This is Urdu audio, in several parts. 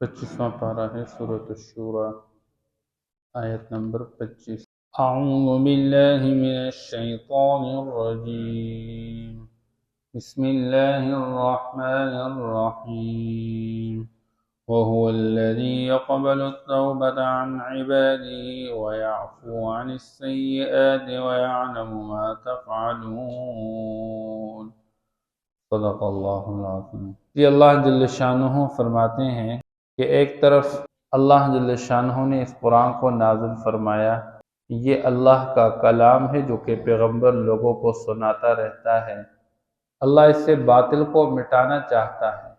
25واں پارہ ہے سورۃ الشورى، آیت نمبر 25۔ اعوذ باللہ من الشیطان الرجیم، بسم اللہ الرحمن الرحیم۔ وهو الذي يقبل التوبة عن عباده ويعفو عن السيئات ويعلم ما تفعلون۔ صدق اللہ العظیم۔ یہ اللہ جل شانہ فرماتے ہیں کہ ایک طرف اللہ جل شانہ نے اس قرآن کو نازل فرمایا، یہ اللہ کا کلام ہے جو کہ پیغمبر لوگوں کو سناتا رہتا ہے۔ اللہ اس سے باطل کو مٹانا چاہتا ہے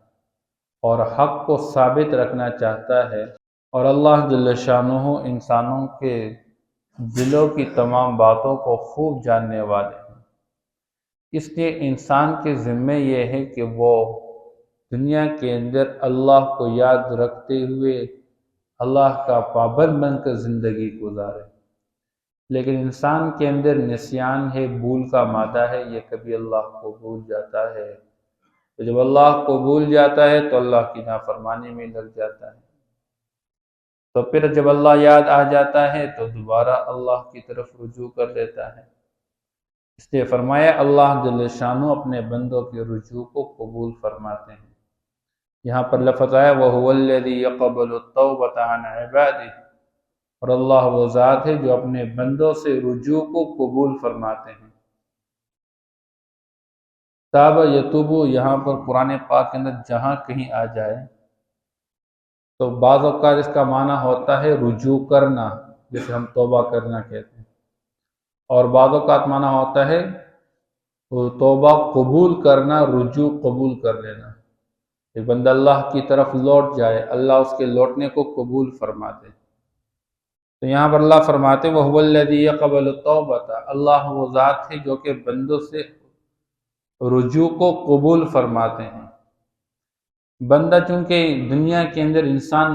اور حق کو ثابت رکھنا چاہتا ہے، اور اللہ جل شانہ انسانوں کے دلوں کی تمام باتوں کو خوب جاننے والے ہیں۔ اس لیے انسان کے ذمے یہ ہے کہ وہ دنیا کے اندر اللہ کو یاد رکھتے ہوئے اللہ کا پابند بن کر زندگی گزارے، لیکن انسان کے اندر نسیان ہے، بھول کا مادہ ہے، یہ کبھی اللہ کو بھول جاتا ہے۔ تو جب اللہ کو بھول جاتا ہے تو اللہ کی نافرمانی میں لگ جاتا ہے، تو پھر جب اللہ یاد آ جاتا ہے تو دوبارہ اللہ کی طرف رجوع کر لیتا ہے۔ اس لیے فرمایا اللہ جل شانہ اپنے بندوں کے رجوع کو قبول فرماتے ہیں۔ یہاں پر لفظ آیا وَهُوَ الَّذِي يَقْبَلُ التَّوْبَةَ عَنْ عِبَادِهِ، اور اللہ وہ ذات ہے جو اپنے بندوں سے رجوع کو قبول فرماتے ہیں۔ تاب یتوب، یہاں پر قرآن پاک کے اندر جہاں کہیں آ جائے تو بعض اوقات اس کا معنی ہوتا ہے رجوع کرنا، جسے ہم توبہ کرنا کہتے ہیں، اور بعض اوقات معنی ہوتا ہے توبہ قبول کرنا، رجوع قبول کر لینا۔ ایک بندہ اللہ کی طرف لوٹ جائے، اللہ اس کے لوٹنے کو قبول فرماتے۔ تو یہاں پر اللہ فرماتے وَهُوَ الَّذِي يَقْبَلُ التَّوْبَةَ، اللہ وہ ذات ہے جو کہ بندوں سے رجوع کو قبول فرماتے ہیں۔ بندہ چونکہ دنیا کے اندر انسان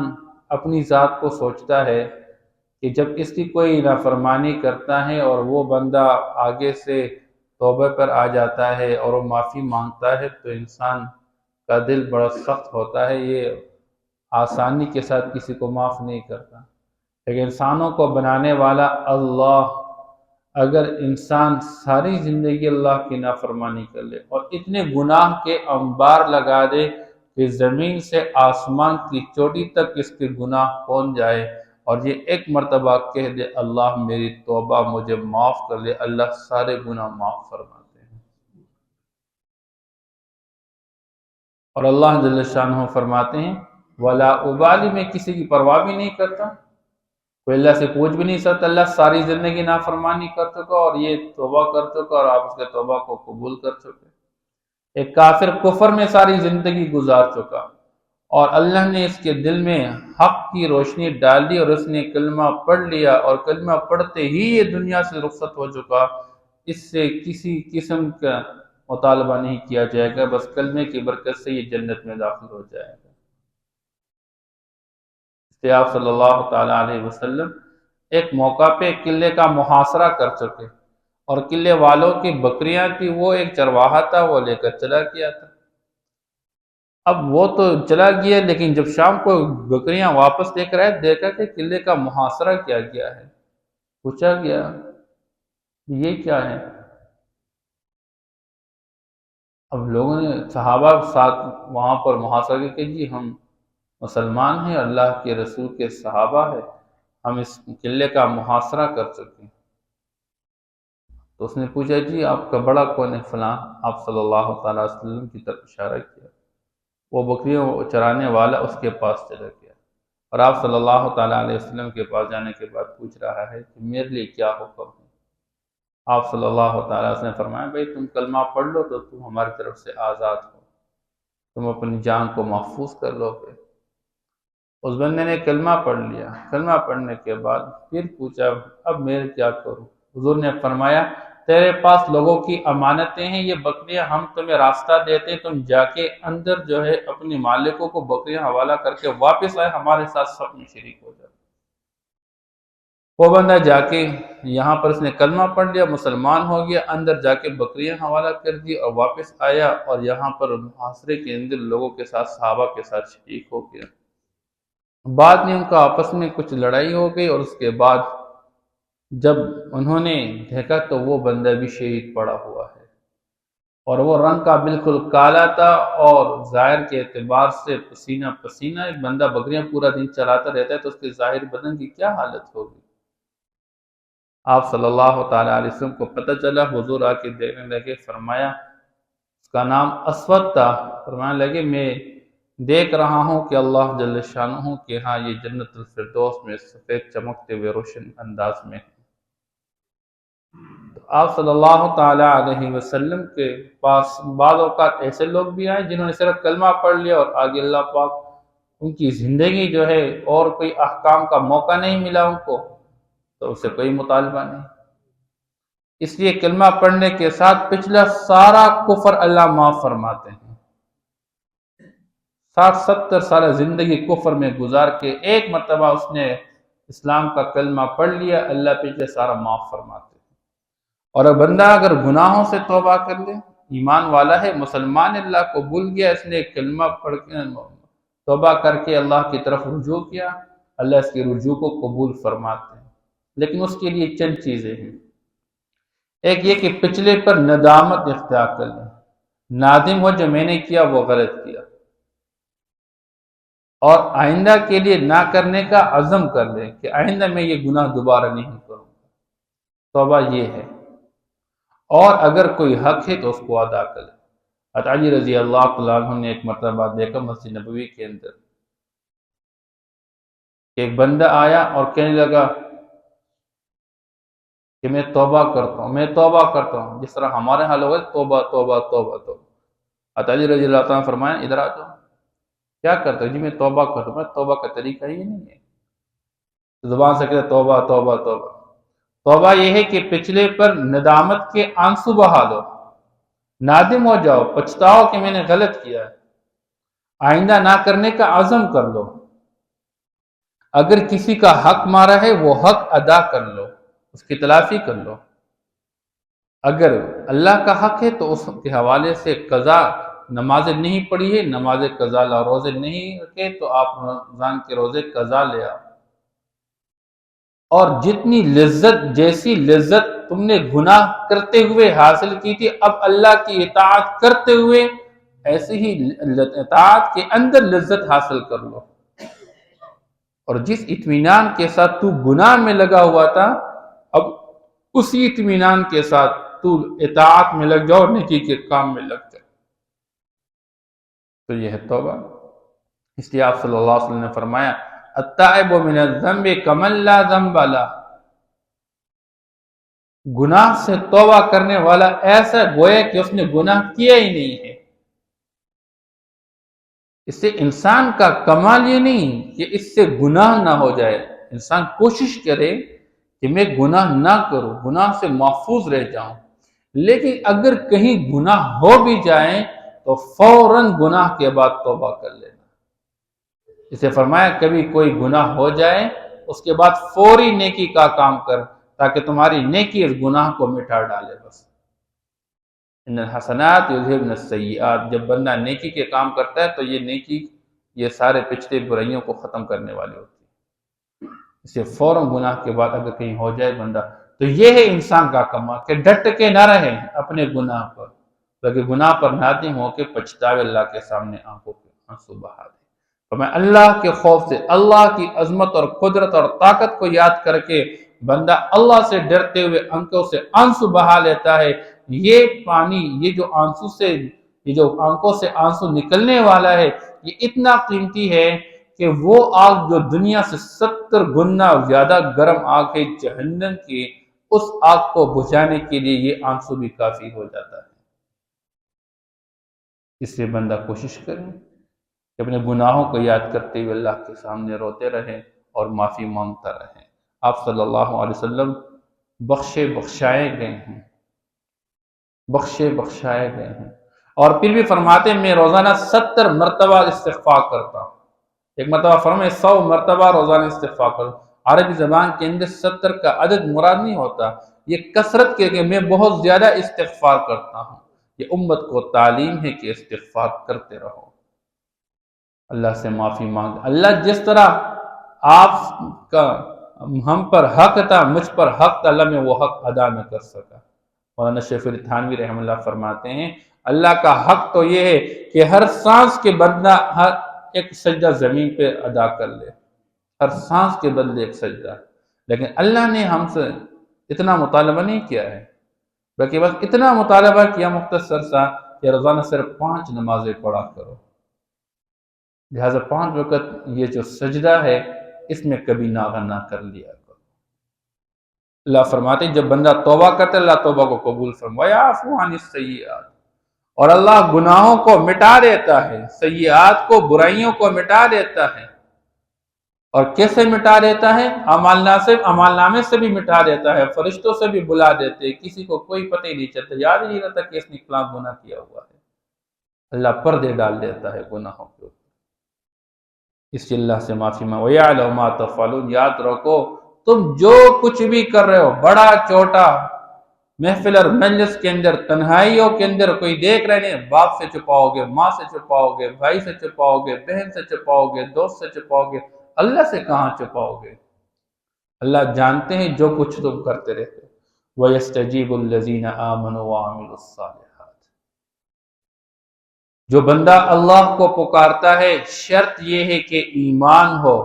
اپنی ذات کو سوچتا ہے کہ جب اس کی کوئی نافرمانی کرتا ہے اور وہ بندہ آگے سے توبہ پر آ جاتا ہے اور وہ معافی مانگتا ہے تو انسان کا دل بڑا سخت ہوتا ہے، یہ آسانی کے ساتھ کسی کو معاف نہیں کرتا۔ لیکن انسانوں کو بنانے والا اللہ، اگر انسان ساری زندگی اللہ کی نافرمانی کر لے اور اتنے گناہ کے انبار لگا دے کہ زمین سے آسمان کی چوٹی تک اس کے گناہ پہنچ جائے اور یہ ایک مرتبہ کہہ دے اللہ میری توبہ مجھے معاف کر دے، اللہ سارے گناہ معاف فرماتے ہیں۔ اور اللہ جل شانہ فرماتے ہیں وَلَا أُبَالِي، میں کسی کی پرواہ بھی نہیں کرتا، کوئی اللہ سے پوچھ بھی نہیں سکتا، اللہ ساری زندگی نافرمانی کر چکا اور یہ توبہ کر چکا اور آپ اس کے توبہ کو قبول کر چکے۔ ایک کافر کفر میں ساری زندگی گزار چکا اور اللہ نے اس کے دل میں حق کی روشنی ڈال دی اور اس نے کلمہ پڑھ لیا اور کلمہ پڑھتے ہی یہ دنیا سے رخصت ہو چکا، اس سے کسی قسم کا مطالبہ نہیں کیا جائے گا، بس کلمے کی برکت سے یہ جنت میں داخل ہو جائے گا۔ اس لیے آپ صلی اللہ تعالیٰ علیہ وسلم ایک موقع پہ قلعے کا محاصرہ کر چکے اور قلعے والوں کی بکریاں تھی، وہ ایک چرواہا تھا وہ لے کر چلا گیا تھا۔ اب وہ تو چلا گیا لیکن جب شام کو بکریاں واپس لے کر آئے دیکھا کہ قلعے کا محاصرہ کیا گیا ہے، پوچھا گیا یہ کیا ہے؟ اب لوگوں نے صحابہ ساتھ وہاں پر محاصرہ کیا کہ جی ہم مسلمان ہیں، اللہ کے رسول کے صحابہ ہیں، ہم اس قلعے کا محاصرہ کر چکے ہیں۔ تو اس نے پوچھا جی آپ کا بڑا کون ہے؟ فلاں۔ آپ صلی اللہ تعالیٰ علیہ وسلم کی طرف اشارہ کیا، وہ بکریوں چرانے والا اس کے پاس چلا گیا اور آپ صلی اللہ تعالیٰ علیہ وسلم کے پاس جانے کے بعد پوچھ رہا ہے کہ میرے لیے کیا حکم ہے؟ آپ صلی اللہ تعالیٰ وسلم نے فرمایا بھائی تم کلمہ پڑھ لو تو تم ہماری طرف سے آزاد ہو، تم اپنی جان کو محفوظ کر لو گے۔ اس بندے نے کلمہ پڑھ لیا، کلمہ پڑھنے کے بعد پھر پوچھا اب میں کیا کروں؟ حضور نے فرمایا تیرے پاس لوگوں کی امانتیں ہیں، یہ بکریاں ہم تمہیں راستہ دیتے ہیں، تم جا کے اندر جو ہے اپنی مالکوں کو بکریاں حوالہ کر کے واپس آئے، ہمارے ساتھ سب میں شریک ہو جائے۔ وہ بندہ جا کے یہاں پر اس نے کلمہ پڑھ لیا، مسلمان ہو گیا، اندر جا کے بکریاں حوالہ کر دی اور واپس آیا اور یہاں پر محاصرے کے اندر لوگوں کے ساتھ صحابہ کے ساتھ شریک ہو گیا۔ بعد میں ان کا آپس میں کچھ لڑائی ہو گئی، اور اس کے بعد جب انہوں نے دیکھا تو وہ بندہ بھی شہید پڑا ہوا ہے، اور وہ رنگ کا بالکل کالا تھا، اور ظاہر کے اعتبار سے پسینہ پسینہ۔ ایک بندہ بکریاں پورا دن چراتا رہتا ہے تو اس کے ظاہر بدن کی کیا حالت ہوگی۔ آپ صلی اللہ تعالیٰ علیہ وسلم کو پتہ چلا، حضور آ کے دیکھنے لگے، فرمایا اس کا نام اسود تھا، فرمانے لگے میں دیکھ رہا ہوں کہ اللہ جل شانہ کہ ہاں یہ جنت الفردوس میں سفید چمکتے ہوئے روشن انداز میں ہے۔ تو آپ صلی اللہ تعالیٰ علیہ وسلم کے پاس بعض اوقات ایسے لوگ بھی آئے جنہوں نے صرف کلمہ پڑھ لیا، اور آگے اللہ پاک ان کی زندگی جو ہے اور کوئی احکام کا موقع نہیں ملا ان کو، تو اس سے کوئی مطالبہ نہیں۔ اس لیے کلمہ پڑھنے کے ساتھ پچھلا سارا کفر اللہ معاف فرماتے ہیں۔ 60-70 سالہ زندگی کفر میں گزار کے ایک مرتبہ اس نے اسلام کا کلمہ پڑھ لیا، اللہ پچھلے سارا معاف فرماتے ہیں۔ اور بندہ اگر گناہوں سے توبہ کر لے، ایمان والا ہے، مسلمان، اللہ کو بھول گیا، اس نے کلمہ پڑھ کے توبہ کر کے اللہ کی طرف رجوع کیا، اللہ اس کے رجوع کو قبول فرماتے ہیں، لیکن اس کے لیے چند چیزیں ہیں۔ ایک یہ کہ پچھلے پر ندامت اختیار کر لیں، نادم ہو جو میں نے کیا وہ غلط کیا، اور آئندہ کے لیے نہ کرنے کا عزم کر لیں کہ آئندہ میں یہ گناہ دوبارہ نہیں کروں گا۔ توبہ یہ ہے۔ اور اگر کوئی حق ہے تو اس کو ادا کرے۔ علی رضی اللہ تعالیٰ عنہ نے ایک مرتبہ دیکھا مسجد نبوی کے اندر کہ ایک بندہ آیا اور کہنے لگا کہ میں توبہ کرتا ہوں، میں توبہ کرتا ہوں، جس طرح ہمارے حال ہو گئے توبہ توبہ توبہ توبہ۔ علی رضی اللہ تعالیٰ نے فرمایا ادھر آ جاؤ، کیا کرتے ہو؟ جی میں توبہ کرتا ہوں۔ میں توبہ کا طریقہ یہ نہیں ہے، زبان سے کہتے توبہ توبہ توبہ۔ توبہ یہ ہے کہ پچھلے پر ندامت کے آنسو بہا دو، نادم ہو جاؤ، پچھتاؤ کہ میں نے غلط کیا ہے، آئندہ نہ کرنے کا عزم کر لو، اگر کسی کا حق مارا ہے وہ حق ادا کر لو، اس کی تلافی کر لو، اگر اللہ کا حق ہے تو اس کے حوالے سے قضا، نمازیں نہیں پڑھی ہے نماز قضا لا، روزے نہیں رکھے تو آپ رمضان کے روزے قضا لے آؤ، اور جتنی لذت، جیسی لذت تم نے گناہ کرتے ہوئے حاصل کی تھی، اب اللہ کی اطاعت کرتے ہوئے ایسے ہی اطاعت کے اندر لذت حاصل کر لو، اور جس اطمینان کے ساتھ تو گناہ میں لگا ہوا تھا، اب اسی اطمینان کے ساتھ تو اطاعت میں لگ جاؤ، نیکی کے کام میں لگ جاؤ۔ تو یہ ہے توبہ۔ اس لیے آپ صلی اللہ علیہ وسلم نے فرمایا التائب من الذنب کمن لا ذنب له، گناہ سے توبہ کرنے والا ایسا گویا کہ اس نے گناہ کیا ہی نہیں ہے۔ اس سے انسان کا کمال یہ نہیں کہ اس سے گناہ نہ ہو جائے، انسان کوشش کرے کہ میں گناہ نہ کروں، گناہ سے محفوظ رہ جاؤں، لیکن اگر کہیں گناہ ہو بھی جائیں تو فوراً گناہ کے بعد توبہ کر لینا۔ اسے فرمایا کبھی کوئی گناہ ہو جائے اس کے بعد فوری نیکی کا کام کر، تاکہ تمہاری نیکی اس گناہ کو مٹا ڈالے۔ بس ان الحسنات یذہبن السیئات، جب بندہ نیکی کے کام کرتا ہے تو یہ نیکی یہ سارے پچھلے برائیوں کو ختم کرنے والی ہوتی ہے۔ اسے فوراً گناہ کے بعد اگر کہیں ہو جائے بندہ، تو یہ ہے انسان کا کمال کہ ڈٹ کے نہ رہے اپنے گناہ پر، بلکہ گناہ پر نادم ہو کے پچھتاوے، اللہ کے سامنے آنکھوں کے آنسو بہا دے۔ تو میں اللہ کے خوف سے، اللہ کی عظمت اور قدرت اور طاقت کو یاد کر کے بندہ اللہ سے ڈرتے ہوئے آنکھوں سے آنسو بہا لیتا ہے۔ یہ پانی، یہ جو آنسو سے، یہ جو آنکھوں سے آنسو نکلنے والا ہے، یہ اتنا قیمتی ہے کہ وہ آگ جو دنیا سے 70 گنا زیادہ گرم آگ ہے جہنم کی، اس آگ کو بجھانے کے لیے یہ آنسو بھی کافی ہو جاتا ہے۔ اس سے بندہ کوشش کرے کہ اپنے گناہوں کو یاد کرتے ہوئے اللہ کے سامنے روتے رہے اور معافی مانگتا رہے۔ آپ صلی اللہ علیہ وسلم بخشے بخشائے گئے ہیں، بخشے بخشائے گئے ہیں، اور پھر بھی فرماتے ہیں میں روزانہ 70 مرتبہ استغفار کرتا ہوں۔ ایک مرتبہ فرمائے 100 مرتبہ روزانہ استغفار کرو۔ عربی زبان کے اندر 70 کا عدد مراد نہیں ہوتا، یہ کثرت کے کہ میں بہت زیادہ استغفار کرتا ہوں۔ یہ امت کو تعلیم ہے کہ استغفار کرتے رہو۔ اللہ سے معافی مانگ. اللہ جس طرح آپ کا ہم پر حق تھا، مجھ پر حق تھا، اللہ میں وہ حق ادا نہ کر سکا. مولانا شیخ تھانوی رحمہ اللہ فرماتے ہیں اللہ کا حق تو یہ ہے کہ ہر سانس کے بدلہ ہر ایک سجدہ زمین پہ ادا کر لے، ہر سانس کے بدلے ایک سجدہ. لیکن اللہ نے ہم سے اتنا مطالبہ نہیں کیا ہے، بلکہ بس اتنا مطالبہ کیا مختصر سا کہ روزانہ صرف 5 نمازیں پڑھا کرو. لہٰذا 5 وقت یہ جو سجدہ ہے اس میں کبھی ناغہ نہ کر لیا کرو. اللہ فرماتے ہیں جب بندہ توبہ کرتا ہے اللہ توبہ کو قبول فرمائے. وَيَعْفُو عَنِ السَّيِّئَاتِ، اور اللہ گناہوں کو مٹا دیتا ہے، سیئات کو، برائیوں کو مٹا دیتا ہے. اور کیسے مٹا دیتا ہے؟ اعمال نامے سے بھی مٹا دیتا ہے، فرشتوں سے بھی بلا دیتے، کسی کو کوئی پتہ ہی نہیں چلتا، یاد ہی نہیں رہتا کہ اس نے فلاں گناہ کیا ہوا ہے. اللہ پردے ڈال دیتا ہے گناہوں کے اوپر. اس لیے اللہ سے معافی مانگو. وَيَعْلَمُ مَا تَفْعَلُونَ، یاد رکھو تم جو کچھ بھی کر رہے ہو، بڑا چھوٹا، محفل اور مجلس کے اندر، تنہائیوں کے اندر، کوئی دیکھ رہے نہیں، باپ سے چھپاؤ گے، ماں سے چھپاؤ گے، بھائی سے چھپاؤ گے، بہن سے چھپاؤ گے، دوست سے چھپاؤ گے، اللہ سے کہاں چھپاؤ گے؟ اللہ جانتے ہیں جو کچھ تم کرتے رہتے. وَيَسْتَجِيبُ الَّذِينَ آمَنُوا وَعَمِلُوا الصَّالِحَاتِ، جو بندہ اللہ کو پکارتا ہے شرط یہ ہے کہ ایمان ہو،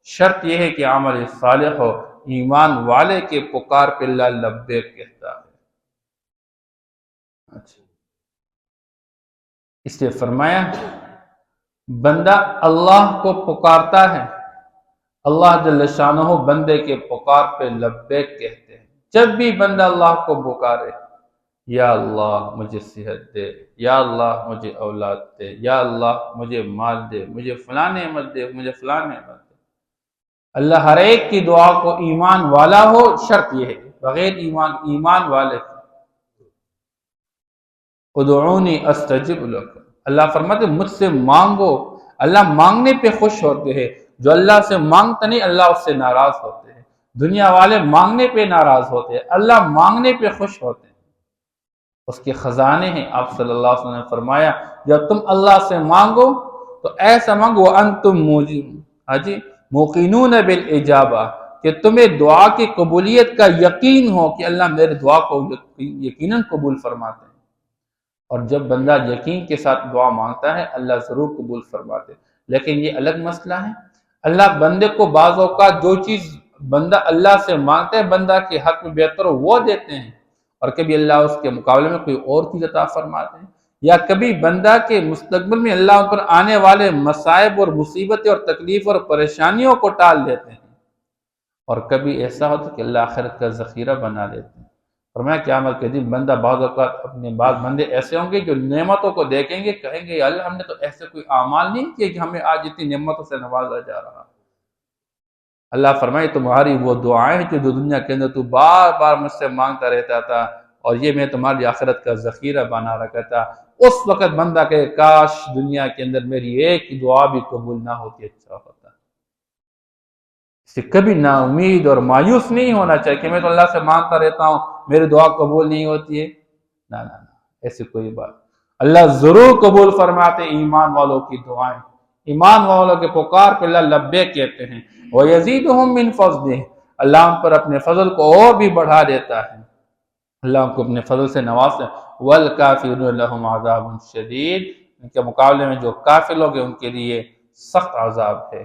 شرط یہ ہے کہ عمل صالح ہو. ایمان والے کے پکار پہ اللہ لبیک کہتا ہے. اچھا، اس لیے فرمایا بندہ اللہ کو پکارتا ہے، اللہ جل شانہ بندے کے پکار پہ لبیک کہتے ہیں. جب بھی بندہ اللہ کو پکارے، یا اللہ مجھے صحت دے، یا اللہ مجھے اولاد دے، یا اللہ مجھے مال دے، مجھے فلاں نعمت دے، مجھے فلاں نعمت دے. اللہ ہر ایک کی دعا کو ایمان والا ہو، شرط یہ ہے، بغیر ایمان والے ادعونی استجب لکم. اللہ فرماتے مجھ سے مانگو. اللہ مانگنے پہ خوش ہوتے ہیں. جو اللہ سے مانگتا نہیں اللہ اس سے ناراض ہوتے ہیں. دنیا والے مانگنے پہ ناراض ہوتے ہیں، اللہ مانگنے پہ خوش ہوتے ہیں. اس کے خزانے ہیں. آپ صلی اللہ علیہ وسلم نے فرمایا جب تم اللہ سے مانگو تو ایسا مانگو انتم موقنون بالاجابہ، کہ تمہیں دعا کی قبولیت کا یقین ہو کہ اللہ میرے دعا کو یقیناً قبول فرماتے ہیں. اور جب بندہ یقین کے ساتھ دعا مانگتا ہے اللہ ضرور قبول فرماتے. لیکن یہ الگ مسئلہ ہے، اللہ بندے کو بعض اوقات جو چیز بندہ اللہ سے مانگتا ہے بندہ کے حق میں بہتر ہو وہ دیتے ہیں، اور کبھی اللہ اس کے مقابلے میں کوئی اور چیز عطا فرماتے ہیں. یا کبھی بندہ کے مستقبل میں اللہ ان پر آنے والے مصائب اور مصیبتیں اور تکلیف اور پریشانیوں کو ٹال دیتے ہیں. اور کبھی ایسا ہوتا ہے کہ اللہ آخرت کا ذخیرہ بنا دیتے ہیں. فرمایا قیامت کے دن بندہ بعض اوقات اپنے بعض بندے ایسے ہوں گے جو نعمتوں کو دیکھیں گے، کہیں گے اللہ ہم نے تو ایسے کوئی اعمال نہیں کیے کہ ہمیں آج اتنی نعمتوں سے نوازا جا رہا. اللہ فرمائے تمہاری وہ دعائیں ہیں جو دنیا کے اندر تو بار بار مجھ سے مانگتا رہتا تھا، اور یہ میں تمہاری آخرت کا ذخیرہ بنا رکھا تھا. اس وقت بندہ کہے کاش دنیا کے اندر میری ایک دعا بھی قبول نہ ہوتی، اچھا ہوتا. اس سے کبھی نا امید اور مایوس نہیں ہونا چاہیے کہ میں تو اللہ سے مانگتا رہتا ہوں میری دعا قبول نہیں ہوتی ہے. نہ ایسی کوئی بات. اللہ ضرور قبول فرماتے ایمان والوں کی دعائیں. ایمان والوں کے پکار پہ اللہ لبیک کہتے ہیں. وَيَزِيدُهُم مِّن فَضْلِهِ، اللہ ان پر اپنے فضل کو اور بھی بڑھا دیتا ہے، اللہ ان کو اپنے فضل سے نوازتا ہے. وَالْكَافِرُونَ لَهُمْ عَذَابٌ شَدِيدٌ، ان کے مقابلے میں جو کافر لوگ ہیں ان کے لیے سخت عذاب ہے.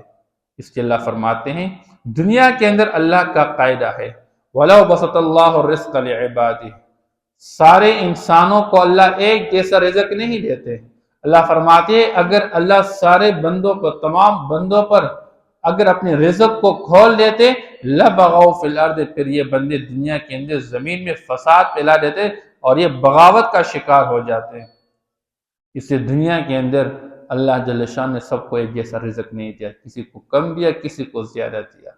اس کے اللہ فرماتے ہیں دنیا کے اندر اللہ کا قاعدہ ہے وَلَوْ بَسَطَ اللَّهُ الرِّزْقَ لِعِبَادِهِ، سارے انسانوں کو اللہ ایک جیسا رزق نہیں دیتے. اللہ فرماتے ہیں اگر اللہ سارے بندوں پر، تمام بندوں پر اگر اپنے رزق کو کھول دیتے لَبَغَوْا فِي الْأَرْضِ، پھر یہ بندے دنیا کے اندر زمین میں فساد پھیلا دیتے اور یہ بغاوت کا شکار ہو جاتے ہیں. اس سے دنیا کے اندر اللہ جل شان نے سب کو ایک جیسا رزق نہیں دیا، کسی کو کم دیا کسی کو زیادہ دیا.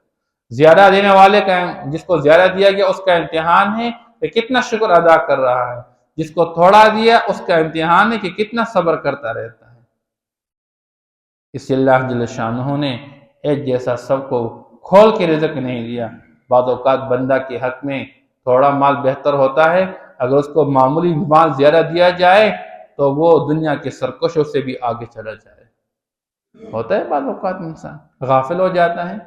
زیادہ دینے والے کا، جس کو زیادہ دیا گیا اس کا امتحان ہے کہ کتنا شکر ادا کر رہا ہے، جس کو تھوڑا دیا اس کا امتحان ہے کہ کتنا صبر کرتا رہتا ہے. اس سے اللہ جل شانہ نے ایک جیسا سب کو کھول کے رزق نہیں دیا. بعض اوقات بندہ کے حق میں تھوڑا مال بہتر ہوتا ہے، اگر اس کو معمولی مال زیادہ دیا جائے تو وہ دنیا کے سرکشوں سے بھی آگے چلا جائے. ہوتا ہے بعض اوقات انسان غافل ہو جاتا ہے،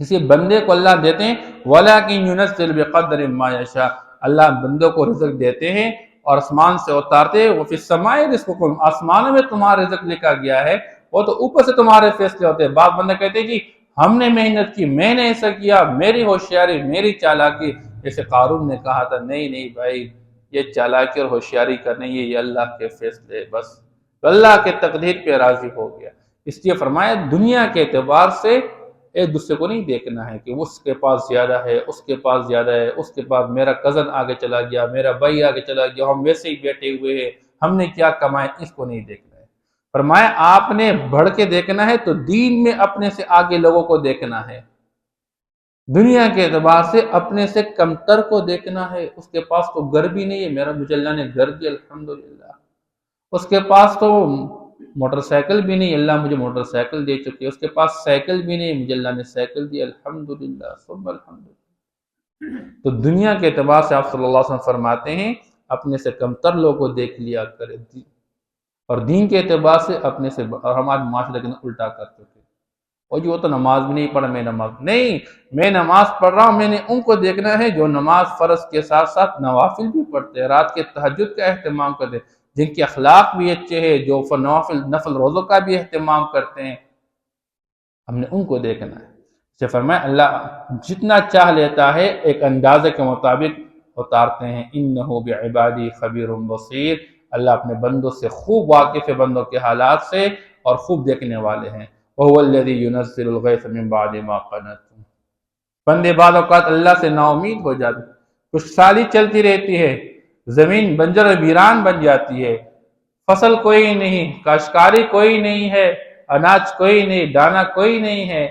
کسی بندے کو اللہ دیتے ہیں وَلَٰكِن يُنَزِّلُ بِقَدْرٍ مَّا يَشَاءُ، اللہ بندوں کو رزق دیتے ہیں اور آسمان سے اتارتے ہیں، وَفِي السَّمَاءِ رِزْقُكُمْ، آسمانوں میں تمہارا رزق لکھا گیا ہے، وہ تو اوپر سے تمہارے فیصلے ہوتے ہیں۔ بعض بندے کہتے ہیں جی ہم نے محنت کی، میں نے ایسا کیا، میری ہوشیاری، میری چالاکی، جیسے قارون نے کہا تھا نہیں نہیں بھائی یہ چالاکی اور ہوشیاری کا نہیں ہے، یہ اللہ کے فیصلے ہے بس، اللہ کے تقدیر پہ راضی ہو گیا۔ اس لیے فرمایا دنیا کے اعتبار سے ایک دوسرے کو نہیں دیکھنا ہے کہ اس کے پاس زیادہ ہے، اس کے پاس زیادہ ہے، اس کے پاس میرا کزن آگے چلا گیا، میرا بھائی آگے چلا گیا، ہم ویسے ہی بیٹھے ہوئے ہیں، ہم نے کیا کمایا، اس کو نہیں دیکھنا ہے۔ فرمایا آپ نے بڑھ کے دیکھنا ہے تو دین میں اپنے سے آگے لوگوں کو دیکھنا ہے، دنیا کے اعتبار سے اپنے سے کمتر کو دیکھنا ہے۔ اس کے پاس تو گھر بھی نہیں ہے، میرا مجھے اللہ نے گھر دیا الحمدللہ، اس کے پاس تو موٹر سائیکل بھی نہیں، اللہ مجھے موٹر سائیکل دے چکی ہے، اس کے پاس سائیکل بھی نہیں، مجھے اللہ نے سائیکل دی الحمدللہ ثم الحمدللہ۔ تو دنیا کے اعتبار سے آپ صلی اللہ علیہ وسلم فرماتے ہیں اپنے سے کمتر لوگوں کو دیکھ لیا کرے، اور دین کے اعتبار سے اپنے سے، اور ہمارے معاشرے کے الٹا کر چکے، اور جو وہ تو نماز بھی نہیں پڑھا، میں نماز نہیں، میں نماز پڑھ رہا ہوں، میں نے ان کو دیکھنا ہے جو نماز فرض کے ساتھ ساتھ نوافل بھی پڑھتے ہیں، رات کے تہجد کا اہتمام کرتے ہیں، جن کے اخلاق بھی اچھے ہیں، جو نفل روزوں کا بھی اہتمام کرتے ہیں، ہم نے ان کو دیکھنا ہے۔ سے فرمایا اللہ جتنا چاہ لیتا ہے ایک اندازے کے مطابق اتارتے ہیں، انہو بعبادی خبیر بصیر، اللہ اپنے بندوں سے خوب واقف ہے، بندوں کے حالات سے، اور خوب دیکھنے والے ہیں۔ وَهُوَ الَّذِي يُنَزِّلُ الْغَيْثَ مِن بَعْدِ مَا قَنَطُوا، بندے بعض اوقات اللہ سے نا امید ہو جاتے، کچھ سالی چلتی رہتی ہے، زمین بنجر و ویران بن جاتی ہے، فصل کوئی نہیں، کاشتکاری کوئی نہیں ہے، اناج کوئی نہیں، دانا کوئی نہیں ہے،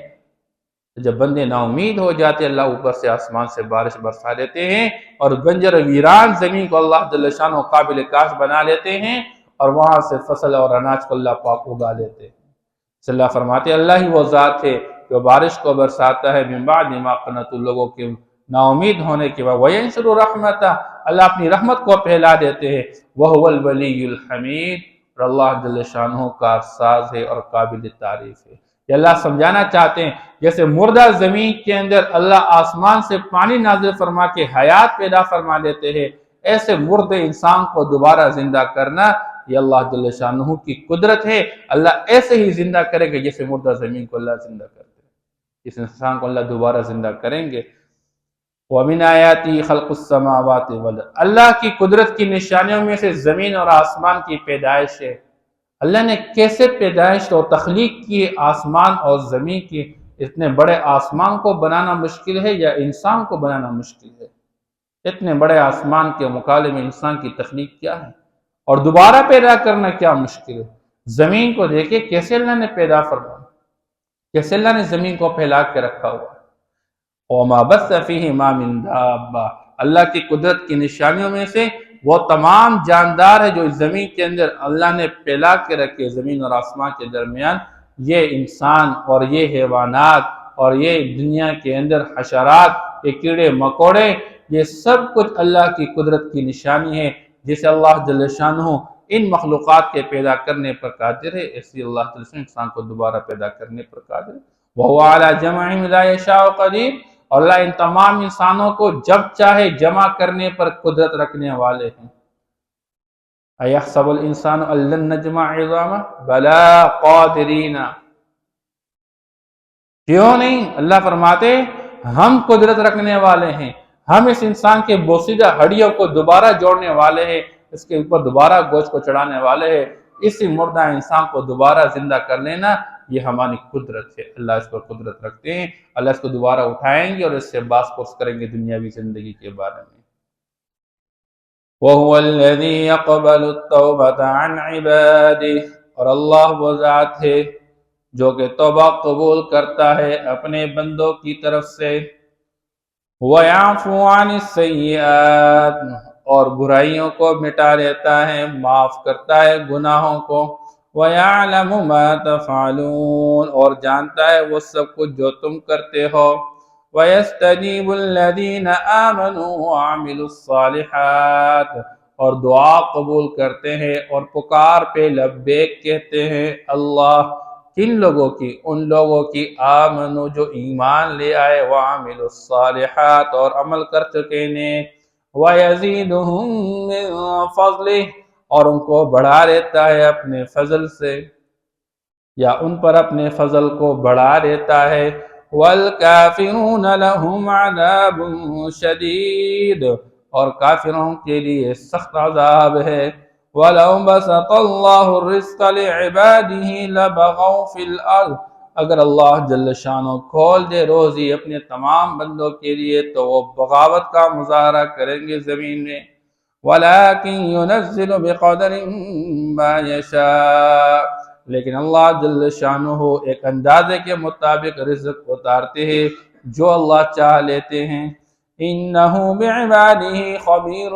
جب بندے نا امید ہو جاتے اللہ اوپر سے آسمان سے بارش برسا دیتے ہیں، اور بنجر ویران زمین کو اللہ جل شانہ قابل کاشت بنا لیتے ہیں، اور وہاں سے فصل اور اناج کو اللہ پاک اگا لیتے ہیں۔ صلی اللہ فرماتے ہیں اللہ ہی وہ ذات ہے جو بارش کو برساتا ہے من بعد ما قنطوا، لوگوں کے نا امید ہونے کے بعد، وینشر رحمتہ، اللہ اپنی رحمت کو پھیلا دیتے ہیں، وہو الولی الحمید، اور اللہ جل شانہ کارساز ہے اور قابل تعریف ہے۔ یہ اللہ سمجھانا چاہتے ہیں جیسے مردہ زمین کے اندر اللہ آسمان سے پانی نازل فرما کے حیات پیدا فرما دیتے ہیں، ایسے مردے انسان کو دوبارہ زندہ کرنا یہ اللہ جل شانہ کی قدرت ہے۔ اللہ ایسے ہی زندہ کرے گا جیسے مردہ زمین کو اللہ زندہ کرتے ہیں، اس انسان کو اللہ دوبارہ زندہ کریں گے۔ وَمِنْ آیَاتِهِ خَلْقُ السَّمَاوَاتِ وَالْأَرْضِ، اللہ کی قدرت کی نشانیوں میں سے زمین اور آسمان کی پیدائش ہے۔ اللہ نے کیسے پیدائش اور تخلیق کی آسمان اور زمین کی؟ اتنے بڑے آسمان کو بنانا مشکل ہے یا انسان کو بنانا مشکل ہے؟ اتنے بڑے آسمان کے مقابلے میں انسان کی تخلیق کیا ہے، اور دوبارہ پیدا کرنا کیا مشکل ہے؟ زمین کو دیکھیں کیسے اللہ نے پیدا فرمایا، کیسے اللہ نے زمین کو پھیلا کے رکھا ہوا۔ وَمَا بَثَّ فِيهِمَا مِن دَابَّةٍ، اللہ کی قدرت کی نشانیوں میں سے وہ تمام جاندار ہے جو زمین کے اندر اللہ نے پھیلا کے رکھے، زمین اور آسمان کے درمیان، یہ انسان اور یہ حیوانات اور یہ دنیا کے اندر حشرات، یہ کیڑے مکوڑے، یہ سب کچھ اللہ کی قدرت کی نشانی ہے، جسے اللہ جل شانہ ان مخلوقات کے پیدا کرنے پر قادر ہے، اس لیے اللہ جل شانہ انسان کو دوبارہ پیدا کرنے پر قادر ہے۔ وَهُوَ عَلَى جَمْعِهِمْ إِذَا يَشَاءُ قَدِيرٌ، اور اللہ ان تمام انسانوں کو جب چاہے جمع کرنے پر قدرت رکھنے والے ہیں۔ أَيَحْسَبُ الْإِنسَانُ أَن لَّن نَّجْمَعَ عِظَامَهُ بَلَىٰ قَادِرِينَ، کیوں نہیں؟ اللہ فرماتے ہم قدرت رکھنے والے ہیں، ہم اس انسان کے بوسیدہ ہڈیوں کو دوبارہ جوڑنے والے ہیں، اس کے اوپر دوبارہ گوشت کو چڑھانے والے ہیں، اسی مردہ انسان کو دوبارہ زندہ کر لینا یہ ہماری قدرت ہے۔ اللہ اس پر قدرت رکھتے ہیں، اللہ اس کو دوبارہ اٹھائیں گے اور اس سے باس پرس کریں گے دنیاوی زندگی کے بارے میں۔ وَهُوَ الَّذِي يَقْبَلُ التَّوْبَةَ عَنْ عِبَادِهِ، اور اللہ وہ ذات ہے جو کہ توبہ قبول کرتا ہے اپنے بندوں کی طرف سے، وَيَعْفُو عَنِ السَّيِّئَاتِ، اور برائیوں کو مٹا لیتا ہے، معاف کرتا ہے گناہوں کو، وَيَعْلَمُ مَا تَفْعَلُونَ، اور جانتا ہے وہ سب کچھ جو تم کرتے ہو، وَيَسْتَجِيبُ الَّذِينَ آمَنُوا وَعَمِلُوا الصَّالِحَاتِ، اور دعا قبول کرتے ہیں اور پکار پہ لبیک کہتے ہیں اللہ، کن لوگوں کی؟ ان لوگوں کی آمنو جو ایمان لے آئے، وعملوا الصالحات اور عمل کر چکے نیک، وَيَزِيدُهُم مِّن فَضْلِهِ اور ان کو بڑھا دیتا ہے اپنے فضل سے، یا ان پر اپنے فضل کو بڑھا دیتا ہے۔ وَالْكَافِرُونَ لَهُمْ عَذَابٌ شَدِيدٌ اور کافروں کے لیے سخت عذاب ہے۔ وَلَوْ بَسَطَ اللَّهُ الرِّزْقَ لِعِبَادِهِ لَبَغَوْا فِي الْأَرْضِ اگر اللہ جل شانہ کھول دے روزی اپنے تمام بندوں کے لیے تو وہ بغاوت کا مظاہرہ کریں گے زمین میں۔ وَلَكِنْ يُنَزِّلُ بِقَدَرٍ مَا يَشَاءُ لیکن اللہ جل شانہ ایک اندازے کے مطابق رزق اتارتے ہیں جو اللہ چاہ لیتے ہیں۔ اِنَّهُ بِعِبَادِهِ خَبِيرٌ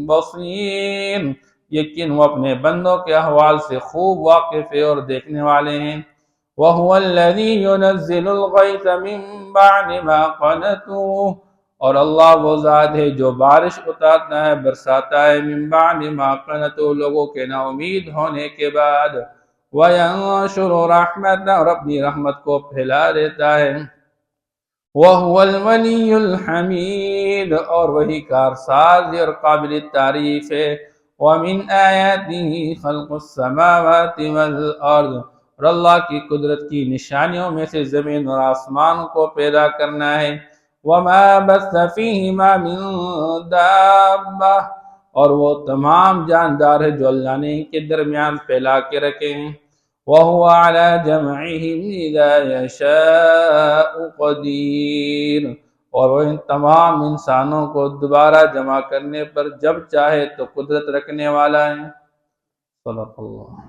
بَصِيرٌ یقین وہ اپنے بندوں کے احوال سے خوب واقف ہے اور دیکھنے والے ہیں۔ وَهُوَ الَّذِي يُنَزِّلُ الْغَيْثَ مِن بَعْدِ مَا قَنَطُوا اور اللہ وہ ذات ہے جو بارش اتارتا ہے، برساتا ہے، من بعد ما قنطوا لوگوں کے نا امید ہونے کے بعد، وَيَنشُرُ رَحْمَتَهُ اور اپنی رحمت کو پھیلا دیتا ہے۔ وَهُوَ الْوَلِيُّ الْحَمِيدُ اور وہی کارساز اور قابل تعریف ہے۔ وَمِنْ آيَاتِهِ خَلْقُ السَّمَاوَاتِ وَالْأَرْضِ اور اللہ کی قدرت کی نشانیوں میں سے زمین اور آسمان کو پیدا کرنا ہے۔ وَمَا بَثَّ فِيهِمَا مِن دَابَّةٍ اور وہ تمام جاندار ہے جو اللہ نے ان کے درمیان پھیلا کے رکھے ہیں۔ وَهُوَ عَلَى جَمْعِهِمْ إِذَا يَشَاءُ قَدِيرٌ اور وہ ان تمام انسانوں کو دوبارہ جمع کرنے پر جب چاہے تو قدرت رکھنے والا ہے۔ صدق اللہ۔